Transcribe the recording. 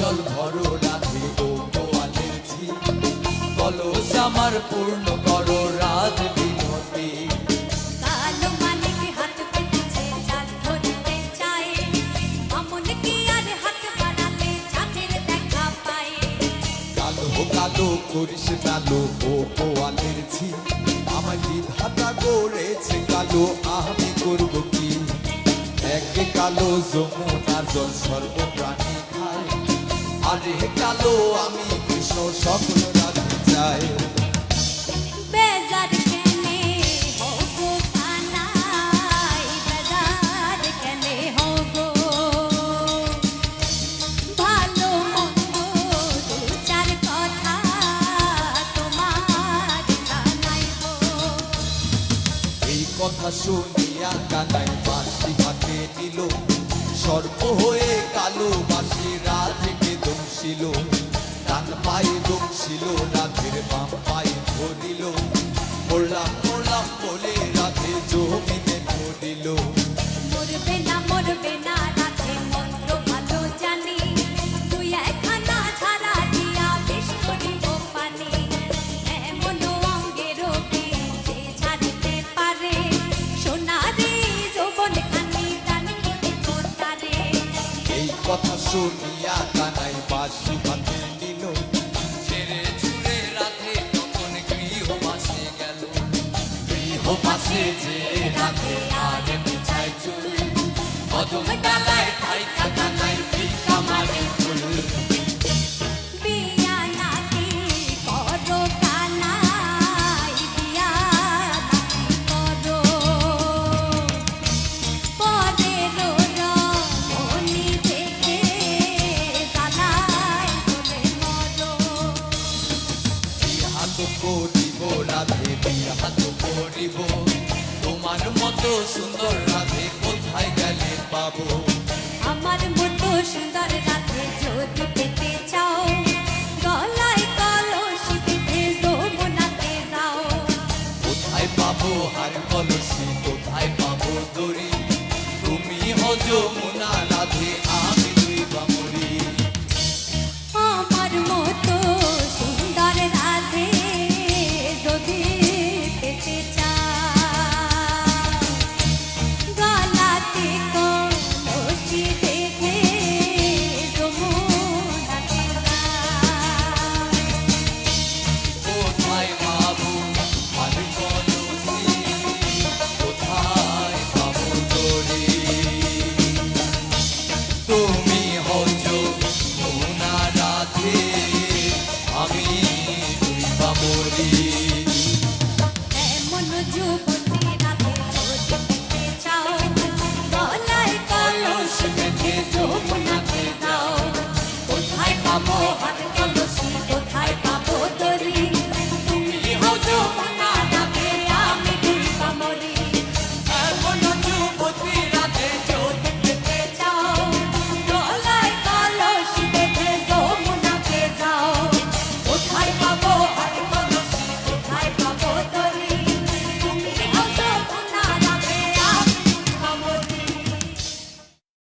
জল ভরো রাধে ও গোয়ালের ঝি, কলস আমার পূর্ণ করো রাত বিনতি। কালো মানিক হাত পেতেছে চাঁদ ধরতে চায়, মামুন কি আর হাত বাড়ালে চাঁদের দেখা পায়। কালো কালো করিস কালো ও গোয়ালের ঝি, আমার বিধাতা করেছে কালো, আমি করব কি? একে কালো যমুনার জল সর্বপ্রাণী খায়, আরে কালো আমি কৃষ্ণ সকল রাধে চাই। বেজার কেনে হগো কানাই, বেজার কেনে হগো, ভালো মন্দ দু চার কথা তোমার জানাইব। এই কথা শুনিয়া কানাই বাঁশি হাতে নিল, সর্প হয়ে কালো বাঁশি রাধেকে দংশিল। ডান পায়ে দংশিল রাধের বাম পায়ে ধরিল, পড়লাম পড়লাম বলে রাধে জমিনে পড়িল। মরবে না রাধে মন্ত্র ভালো জানি, তুই একখানা ছাড়া দিয়া বেশ করিব পানি। এমন অঙ্গের যে ছাড়িতে পারে, সোনারে যৌবন খানি দান করিব তারে। এই কথা শুনিয়া কানাই বাঁশি হাতে নিল, ছেড়ে ছুড়ে রাধে তখন গৃহবাসে গেল। গৃহবাসে যে রাধে আর বিছায় চুল, কদম ডালায় ঠাই কানাই ভিক্ষা মারে ফুল। বিয়া নাকি করো কানাই, বিয়া নাকি করো, পরের রমণী দেখে জ্বালায় জ্বলে মরো। বিহাত করিব রাধে বিহাত করিব, তোমার মতো সুন্দর রাধে কোথায় গেলে পাবো? আমার মতো সুন্দর রাধে যদি পেতে চাও, গলায় কলসি বেঁধে যমুনাতে যাও। কোথায় পাবো হার কলসি, কোথায় পাবো দড়ি? তুমি হো যমুনা রাধে, আমি দুই বামরি। আমার মতো সুন্দর রাধে যদি পেতে চাও, গলাতে কলসি বেঁধে যমুনাতে যাও। কোথায় পাবো হার কলসি, কোথায় পাবো দড়ি? তুমি হো যমুনা রাধে, আমি দুই বামরি। এমন যুবতী রাধে যদি পেতে চাও, গলায় কলস বেঁধে যমুনাতে যাও। কোথায় পাবো হার